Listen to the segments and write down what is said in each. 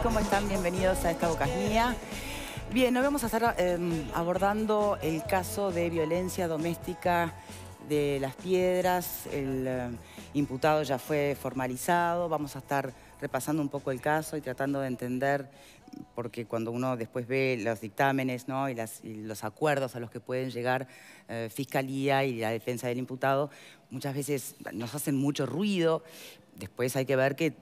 ¿Cómo están? Bienvenidos a Esta Boca es Mía. Bien, hoy vamos a estar abordando el caso de violencia doméstica de Las Piedras. El imputado ya fue formalizado. Vamos a estar repasando un poco el caso y tratando de entender, porque cuando uno después ve los dictámenes, ¿no? y los acuerdos a los que pueden llegar Fiscalía y la defensa del imputado, muchas veces nos hacen mucho ruido. Después hay que ver que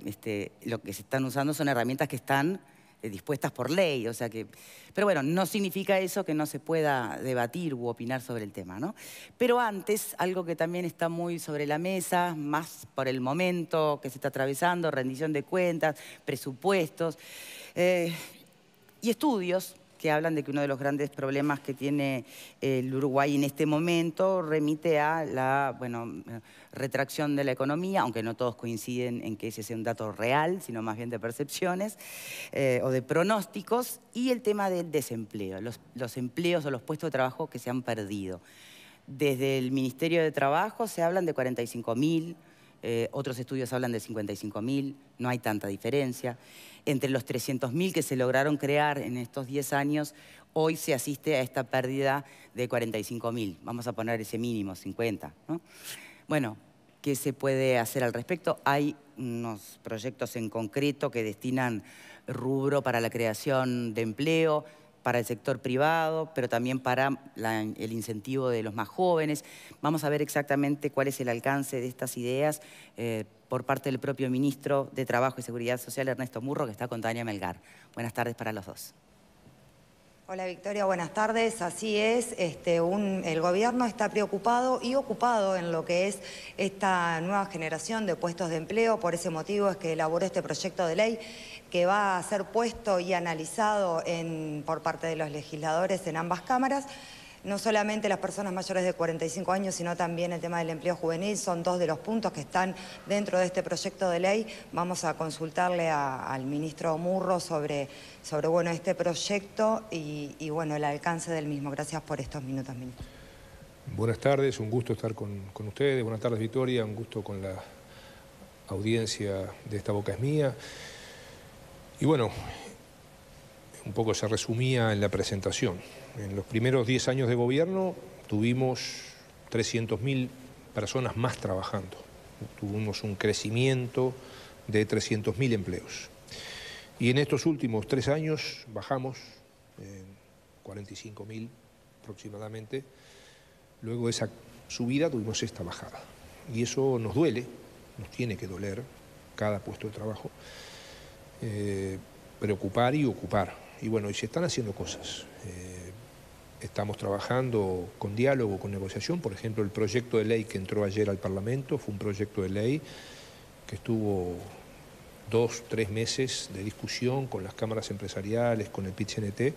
lo que se están usando son herramientas que están dispuestas por ley, o sea que... Pero bueno, no significa eso que no se pueda debatir u opinar sobre el tema, ¿no? Pero antes, algo que también está muy sobre la mesa, más por el momento que se está atravesando, rendición de cuentas, presupuestos y estudios que hablan de que uno de los grandes problemas que tiene el Uruguay en este momento remite a la retracción de la economía, aunque no todos coinciden en que ese sea un dato real, sino más bien de percepciones o de pronósticos, y el tema del desempleo, los empleos o los puestos de trabajo que se han perdido. Desde el Ministerio de Trabajo se hablan de 45.000, otros estudios hablan de 55.000, no hay tanta diferencia. Entre los 300.000 que se lograron crear en estos 10 años, hoy se asiste a esta pérdida de 45.000. Vamos a poner ese mínimo, 50, ¿no? Bueno, ¿qué se puede hacer al respecto? Hay unos proyectos en concreto que destinan rubro para la creación de empleo, para el sector privado, pero también para el incentivo de los más jóvenes. Vamos a ver exactamente cuál es el alcance de estas ideas por parte del propio ministro de Trabajo y Seguridad Social, Ernesto Murro, que está con Tania Melgar. Buenas tardes para los dos. Hola Victoria, buenas tardes. Así es, el gobierno está preocupado y ocupado en lo que es esta nueva generación de puestos de empleo. Por ese motivo es que elaboró este proyecto de ley que va a ser puesto y analizado por parte de los legisladores en ambas cámaras. No solamente las personas mayores de 45 años, sino también el tema del empleo juvenil, son dos de los puntos que están dentro de este proyecto de ley. Vamos a consultarle al ministro Murro sobre este proyecto y bueno, el alcance del mismo. Gracias por estos minutos, ministro. Buenas tardes, un gusto estar con ustedes. Buenas tardes, Victoria, un gusto con la audiencia de Esta Boca es Mía. Y bueno, un poco se resumía en la presentación. En los primeros 10 años de gobierno tuvimos 300.000 personas más trabajando. Tuvimos un crecimiento de 300.000 empleos. Y en estos últimos 3 años bajamos 45.000 aproximadamente. Luego de esa subida tuvimos esta bajada. Y eso nos duele, nos tiene que doler cada puesto de trabajo. Preocupar y ocupar. Y bueno, y se están haciendo cosas. Estamos trabajando con diálogo, con negociación. Por ejemplo, el proyecto de ley que entró ayer al Parlamento fue un proyecto de ley que estuvo 2 o 3 meses de discusión con las cámaras empresariales, con el PIT-CNT,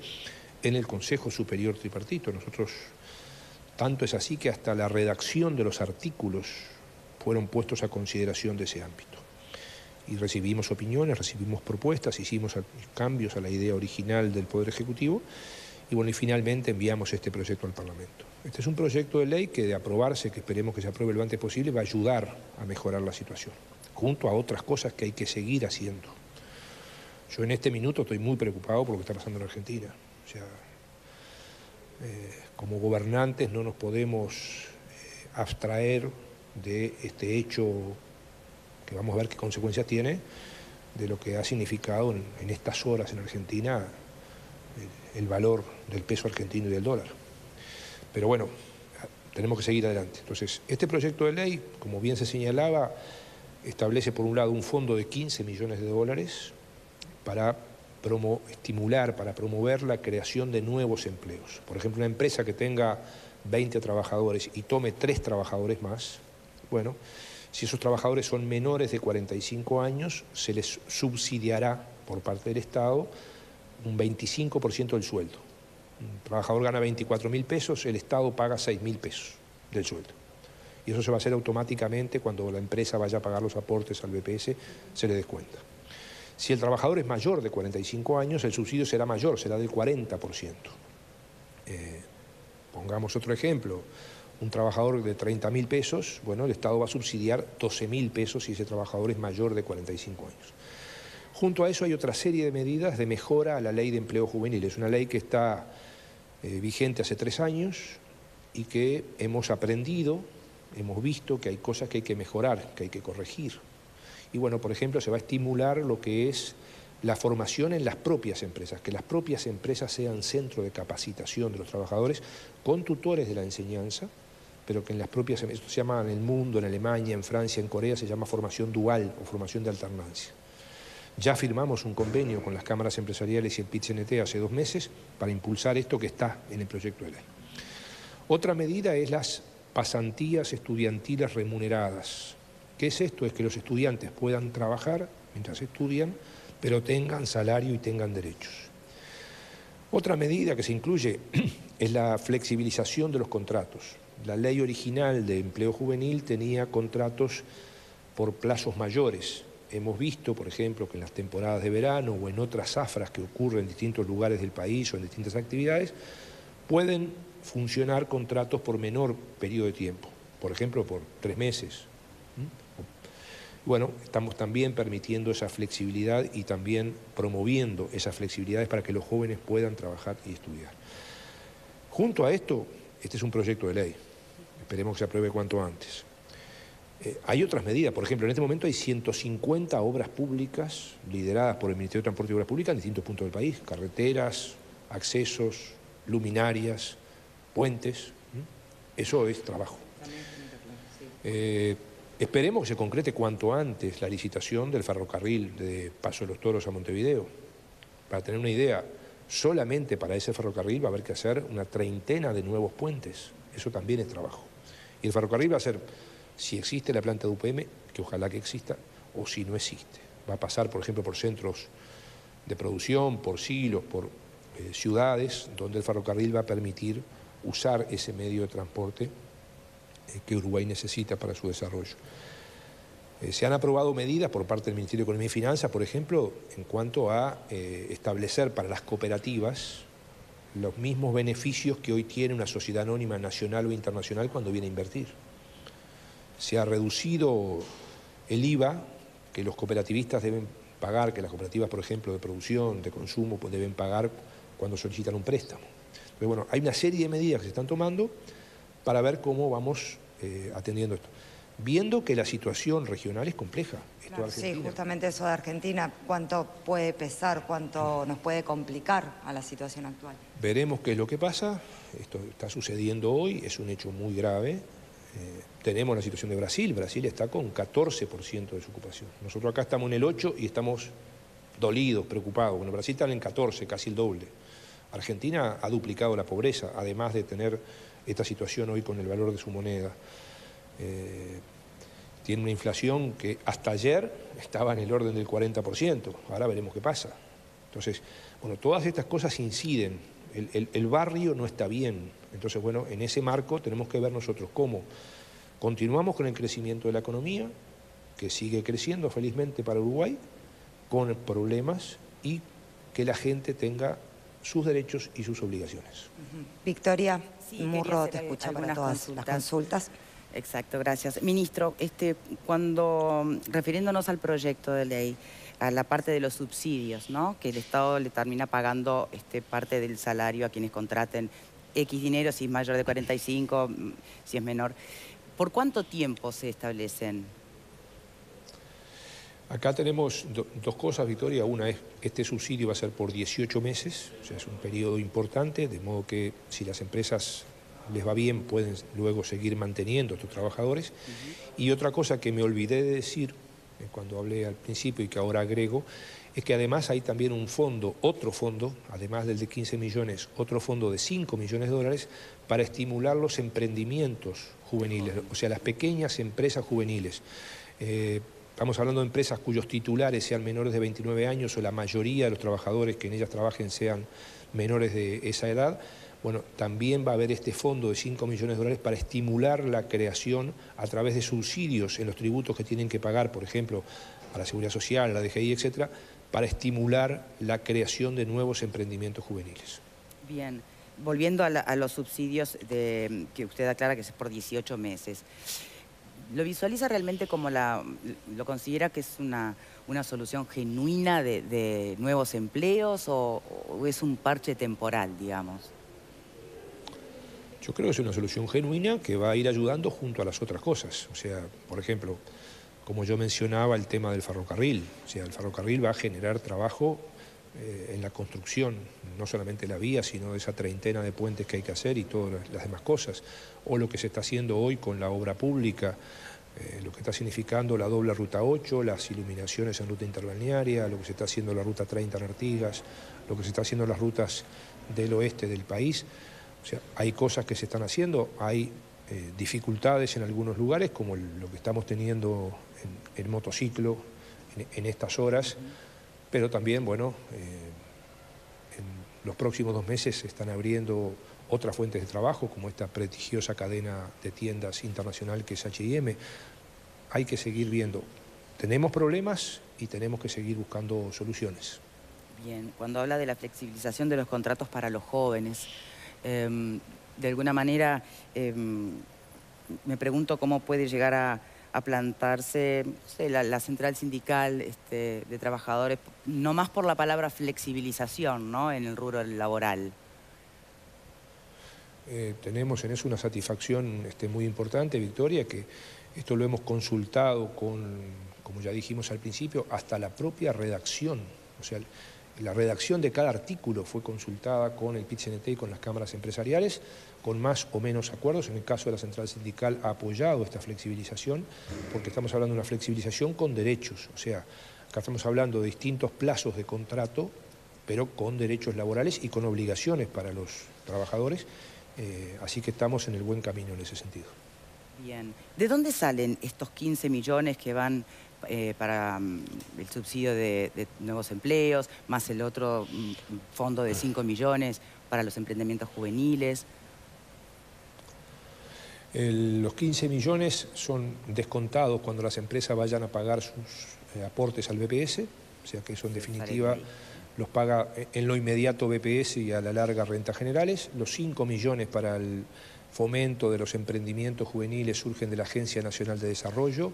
en el Consejo Superior Tripartito. Nosotros, tanto es así que hasta la redacción de los artículos fueron puestos a consideración de ese ámbito. Y recibimos opiniones, recibimos propuestas, hicimos cambios a la idea original del Poder Ejecutivo y bueno, y finalmente enviamos este proyecto al Parlamento. Este es un proyecto de ley que de aprobarse, que esperemos que se apruebe lo antes posible, va a ayudar a mejorar la situación, junto a otras cosas que hay que seguir haciendo. Yo en este minuto estoy muy preocupado por lo que está pasando en Argentina. O sea, como gobernantes no nos podemos abstraer de este hecho que vamos a ver qué consecuencias tiene, de lo que ha significado en estas horas en Argentina el valor del peso argentino y del dólar. Pero bueno, tenemos que seguir adelante. Entonces, este proyecto de ley, como bien se señalaba, establece por un lado un fondo de 15 millones de dólares para estimular, para promover la creación de nuevos empleos. Por ejemplo, una empresa que tenga 20 trabajadores y tome 3 trabajadores más, bueno, si esos trabajadores son menores de 45 años, se les subsidiará por parte del Estado un 25% del sueldo. Un trabajador gana 24.000 pesos, el Estado paga 6.000 pesos del sueldo. Y eso se va a hacer automáticamente cuando la empresa vaya a pagar los aportes al BPS, se le descuenta. Si el trabajador es mayor de 45 años, el subsidio será mayor, será del 40%. Pongamos otro ejemplo. Un trabajador de 30.000 pesos, bueno, el Estado va a subsidiar 12.000 pesos si ese trabajador es mayor de 45 años. Junto a eso hay otra serie de medidas de mejora a la Ley de Empleo Juvenil. Es una ley que está vigente hace 3 años y que hemos aprendido, hemos visto que hay cosas que hay que mejorar, que hay que corregir. Y bueno, por ejemplo, se va a estimular lo que es la formación en las propias empresas, que las propias empresas sean centro de capacitación de los trabajadores con tutores de la enseñanza, pero que en las propias, esto se llama en el mundo, en Alemania, en Francia, en Corea, se llama formación dual o formación de alternancia. Ya firmamos un convenio con las cámaras empresariales y el PIT-CNT hace 2 meses para impulsar esto que está en el proyecto de ley. Otra medida es las pasantías estudiantiles remuneradas. ¿Qué es esto? Es que los estudiantes puedan trabajar mientras estudian, pero tengan salario y tengan derechos. Otra medida que se incluye es la flexibilización de los contratos. La ley original de empleo juvenil tenía contratos por plazos mayores. Hemos visto, por ejemplo, que en las temporadas de verano o en otras zafras que ocurren en distintos lugares del país o en distintas actividades, pueden funcionar contratos por menor periodo de tiempo, por ejemplo, por 3 meses. Bueno, estamos también permitiendo esa flexibilidad y también promoviendo esas flexibilidades para que los jóvenes puedan trabajar y estudiar. Junto a esto, este es un proyecto de ley, esperemos que se apruebe cuanto antes. Hay otras medidas, por ejemplo, en este momento hay 150 obras públicas lideradas por el Ministerio de Transporte y Obras Públicas en distintos puntos del país, carreteras, accesos, luminarias, puentes, eso es trabajo. Esperemos que se concrete cuanto antes la licitación del ferrocarril de Paso de los Toros a Montevideo. Para tener una idea, solamente para ese ferrocarril va a haber que hacer una 30 de nuevos puentes, eso también es trabajo. Y el ferrocarril va a ser, si existe la planta de UPM, que ojalá que exista, o si no existe. Va a pasar, por ejemplo, por centros de producción, por silos, por ciudades, donde el ferrocarril va a permitir usar ese medio de transporte que Uruguay necesita para su desarrollo. Se han aprobado medidas por parte del Ministerio de Economía y Finanzas, por ejemplo, en cuanto a establecer para las cooperativas los mismos beneficios que hoy tiene una sociedad anónima nacional o internacional cuando viene a invertir. Se ha reducido el IVA que los cooperativistas deben pagar, que las cooperativas, por ejemplo, de producción, de consumo, pues deben pagar cuando solicitan un préstamo. Pero bueno, hay una serie de medidas que se están tomando para ver cómo vamos atendiendo esto. Viendo que la situación regional es compleja. Claro, sí, justamente eso de Argentina, ¿cuánto puede pesar, cuánto nos puede complicar a la situación actual? Veremos qué es lo que pasa. Esto está sucediendo hoy, es un hecho muy grave. Tenemos la situación de Brasil. Brasil está con 14% de desocupación. Nosotros acá estamos en el 8% y estamos dolidos, preocupados. Bueno, Brasil está en el 14%, casi el doble. Argentina ha duplicado la pobreza, además de tener esta situación hoy con el valor de su moneda. Tiene una inflación que hasta ayer estaba en el orden del 40%, ahora veremos qué pasa. Entonces, bueno, todas estas cosas inciden, el barrio no está bien, entonces, bueno, en ese marco tenemos que ver nosotros cómo continuamos con el crecimiento de la economía, que sigue creciendo felizmente para Uruguay, con problemas y que la gente tenga sus derechos y sus obligaciones. Victoria Sí, Murro te escucha para todas las consultas. Exacto, gracias. Ministro, refiriéndonos al proyecto de ley, a la parte de los subsidios, ¿no? Que el Estado le termina pagando parte del salario a quienes contraten X dinero, si es mayor de 45, si es menor. ¿Por cuánto tiempo se establecen? Acá tenemos dos cosas, Victoria. Una es, este subsidio va a ser por 18 meses, o sea, es un periodo importante, de modo que si las empresas les va bien, pueden luego seguir manteniendo a estos trabajadores. Y otra cosa que me olvidé de decir cuando hablé al principio y que ahora agrego, es que además hay también un fondo, otro fondo, además del de 15 millones, otro fondo de 5 millones de dólares para estimular los emprendimientos juveniles, o sea, las pequeñas empresas juveniles. Estamos hablando de empresas cuyos titulares sean menores de 29 años o la mayoría de los trabajadores que en ellas trabajen sean menores de esa edad. Bueno, también va a haber este fondo de 5 millones de dólares para estimular la creación a través de subsidios en los tributos que tienen que pagar, por ejemplo, a la Seguridad Social, a la DGI, etcétera, para estimular la creación de nuevos emprendimientos juveniles. Bien, volviendo a los subsidios que usted aclara que es por 18 meses. ¿Lo visualiza realmente como lo considera que es una solución genuina de nuevos empleos o es un parche temporal, digamos? Yo creo que es una solución genuina que va a ir ayudando junto a las otras cosas. O sea, por ejemplo, como yo mencionaba, el tema del ferrocarril. O sea, el ferrocarril va a generar trabajo en la construcción, no solamente la vía, sino de esa treintena de puentes que hay que hacer y todas las demás cosas. O lo que se está haciendo hoy con la obra pública, lo que está significando la doble ruta 8, las iluminaciones en ruta interbalnearia, lo que se está haciendo en la ruta 30 en Artigas, lo que se está haciendo en las rutas del oeste del país. O sea, hay cosas que se están haciendo, hay dificultades en algunos lugares, como lo que estamos teniendo en motociclo en estas horas, pero también, bueno, en los próximos 2 meses se están abriendo otras fuentes de trabajo, como esta prestigiosa cadena de tiendas internacional que es H&M. Hay que seguir viendo. Tenemos problemas y tenemos que seguir buscando soluciones. Bien, cuando habla de la flexibilización de los contratos para los jóvenes, de alguna manera me pregunto cómo puede llegar a plantarse, no sé, la central sindical de trabajadores, no más por la palabra flexibilización, ¿no?, en el rubro laboral. Tenemos en eso una satisfacción muy importante, Victoria, que esto lo hemos consultado con, como ya dijimos al principio, hasta la propia redacción. O sea, la redacción de cada artículo fue consultada con el PIT-CNT y con las cámaras empresariales, con más o menos acuerdos. En el caso de la central sindical ha apoyado esta flexibilización, porque estamos hablando de una flexibilización con derechos. O sea, acá estamos hablando de distintos plazos de contrato, pero con derechos laborales y con obligaciones para los trabajadores. Así que estamos en el buen camino en ese sentido. Bien. ¿De dónde salen estos 15 millones que van para el subsidio de nuevos empleos, más el otro fondo de 5 millones para los emprendimientos juveniles? Los 15 millones son descontados cuando las empresas vayan a pagar sus aportes al BPS, o sea que eso en definitiva los paga en lo inmediato BPS y a la larga rentas generales. Los 5 millones para el fomento de los emprendimientos juveniles surgen de la Agencia Nacional de Desarrollo,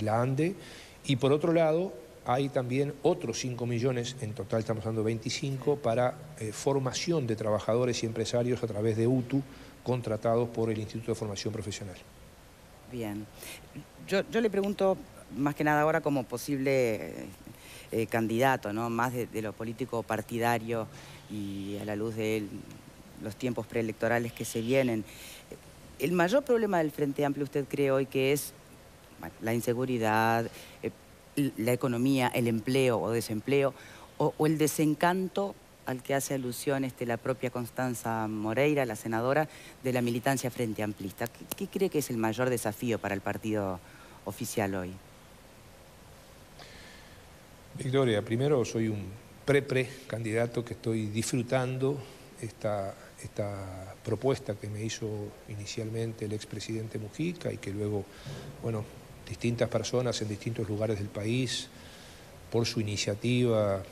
la ANDE, y por otro lado hay también otros 5 millones, en total estamos dando 25, para formación de trabajadores y empresarios a través de UTU, contratados por el Instituto de Formación Profesional. Bien. Yo le pregunto, más que nada ahora como posible candidato, ¿no?, más de lo político partidario y a la luz de los tiempos preelectorales que se vienen. El mayor problema del Frente Amplio, ¿usted cree hoy que es la inseguridad, la economía, el empleo o desempleo, o el desencanto al que hace alusión la propia Constanza Moreira, la senadora, de la militancia frente amplista? ¿Qué cree que es el mayor desafío para el partido oficial hoy? Victoria, primero soy un pre-candidato que estoy disfrutando esta propuesta que me hizo inicialmente el expresidente Mujica y que luego, bueno, distintas personas en distintos lugares del país, por su iniciativa,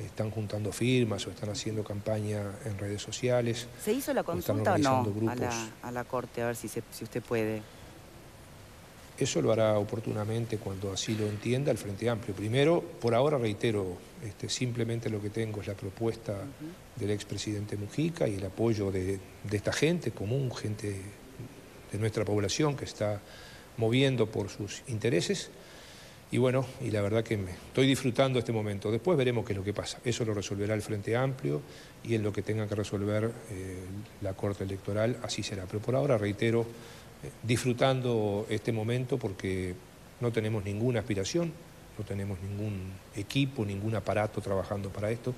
están juntando firmas o están haciendo campaña en redes sociales. ¿Se hizo la consulta o no a la Corte? A ver si usted puede. Eso lo hará oportunamente cuando así lo entienda el Frente Amplio. Primero, por ahora reitero, simplemente lo que tengo es la propuesta del expresidente Mujica y el apoyo de esta gente común, gente de nuestra población que está moviendo por sus intereses. Y bueno, y la verdad que estoy disfrutando este momento. Después veremos qué es lo que pasa. Eso lo resolverá el Frente Amplio y en lo que tenga que resolver la Corte Electoral, así será. Pero por ahora, reitero, disfrutando este momento porque no tenemos ninguna aspiración, no tenemos ningún equipo, ningún aparato trabajando para esto.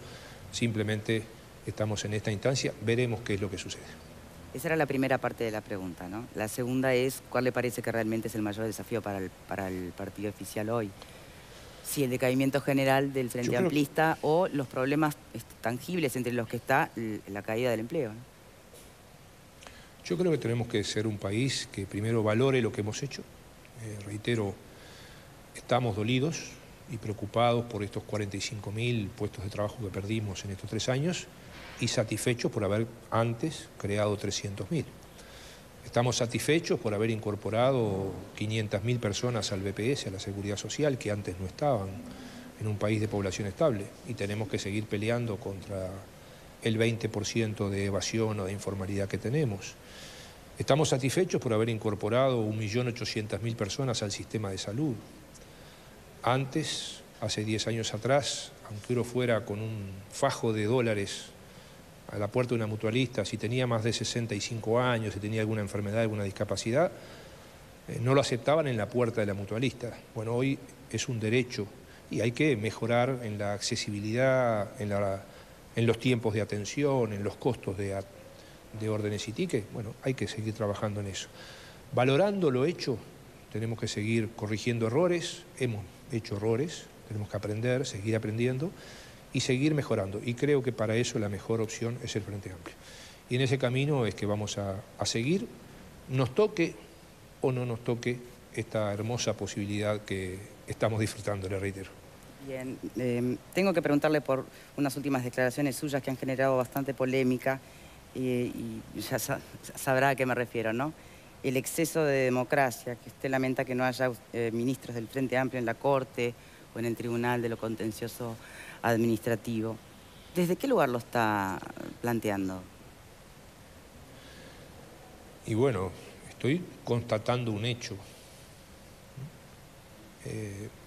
Simplemente estamos en esta instancia, veremos qué es lo que sucede. Esa era la primera parte de la pregunta, ¿no? La segunda es, ¿cuál le parece que realmente es el mayor desafío para el partido oficial hoy? Si el decaimiento general del Frente Amplista o los problemas tangibles entre los que está la caída del empleo, ¿no? Yo creo que tenemos que ser un país que primero valore lo que hemos hecho. Reitero, estamos dolidos y preocupados por estos 45.000 puestos de trabajo que perdimos en estos 3 años y satisfechos por haber antes creado 300.000. Estamos satisfechos por haber incorporado 500.000 personas al BPS, a la Seguridad Social, que antes no estaban en un país de población estable, y tenemos que seguir peleando contra el 20% de evasión o de informalidad que tenemos. Estamos satisfechos por haber incorporado 1.800.000 personas al sistema de salud. Antes, hace 10 años atrás, aunque uno fuera con un fajo de dólares a la puerta de una mutualista, si tenía más de 65 años, si tenía alguna enfermedad, alguna discapacidad, no lo aceptaban en la puerta de la mutualista. Bueno, hoy es un derecho y hay que mejorar en la accesibilidad, en los tiempos de atención, en los costos de órdenes y tickets. Bueno, hay que seguir trabajando en eso. Valorando lo hecho, tenemos que seguir corrigiendo errores, hemos hecho errores, tenemos que aprender, seguir aprendiendo y seguir mejorando. Y creo que para eso la mejor opción es el Frente Amplio. Y en ese camino es que vamos a seguir, nos toque o no nos toque esta hermosa posibilidad que estamos disfrutando, le reitero. Bien, tengo que preguntarle por unas últimas declaraciones suyas que han generado bastante polémica y ya sabrá a qué me refiero, ¿no? El exceso de democracia, que usted lamenta que no haya ministros del Frente Amplio en la Corte o en el Tribunal de lo Contencioso Administrativo. ¿Desde qué lugar lo está planteando? Y bueno, estoy constatando un hecho.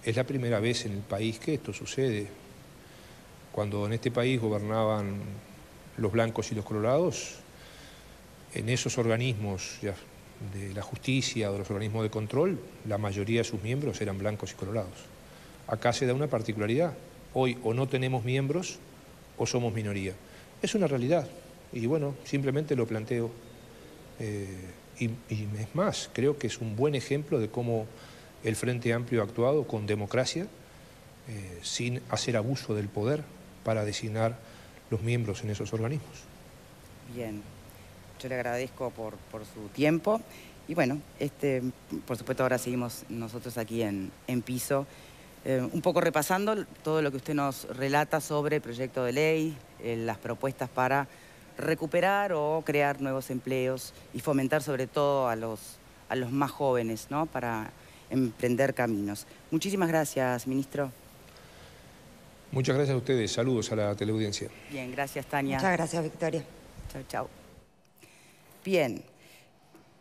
Es la primera vez en el país que esto sucede. Cuando en este país gobernaban los blancos y los colorados, en esos organismos de la justicia o de los organismos de control, la mayoría de sus miembros eran blancos y colorados. Acá se da una particularidad. Hoy o no tenemos miembros o somos minoría. Es una realidad y bueno, simplemente lo planteo. Y es más, creo que es un buen ejemplo de cómo el Frente Amplio ha actuado con democracia, sin hacer abuso del poder para designar los miembros en esos organismos. Bien, yo le agradezco por su tiempo y bueno, por supuesto ahora seguimos nosotros aquí en piso, un poco repasando todo lo que usted nos relata sobre el proyecto de ley, las propuestas para recuperar o crear nuevos empleos y fomentar sobre todo a los más jóvenes, ¿no? Para emprender caminos. Muchísimas gracias, ministro. Muchas gracias a ustedes. Saludos a la teleaudiencia. Bien, gracias, Tania. Muchas gracias, Victoria. Chao, chao. Bien,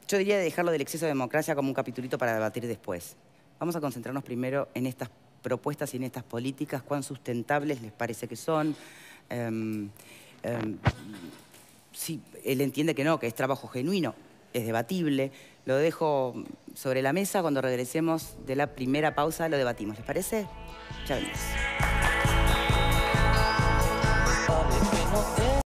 yo diría de dejarlo del exceso de democracia como un capitulito para debatir después. Vamos a concentrarnos primero en estas propuestas y en estas políticas, cuán sustentables les parece que son. Si él entiende que no, que es trabajo genuino, es debatible. Lo dejo sobre la mesa. Cuando regresemos de la primera pausa lo debatimos. ¿Les parece? Ya venimos.